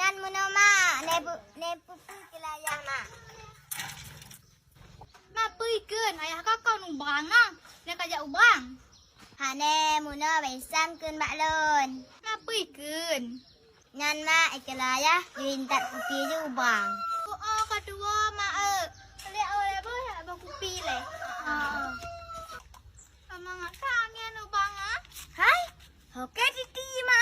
Nan muno ma ne pupu kelaya ma. Ma pui keun ayah kakau nung bang nang. Ne kajak ubang. Hane muno besam kun baklon. Ma pui keun. Nan ma kelaya wintat pupi ju bang. Oh kedua ma le oleh boh ya bang kupi le. Ama ngak kangen ubang ah. Hai. Oke titi ma.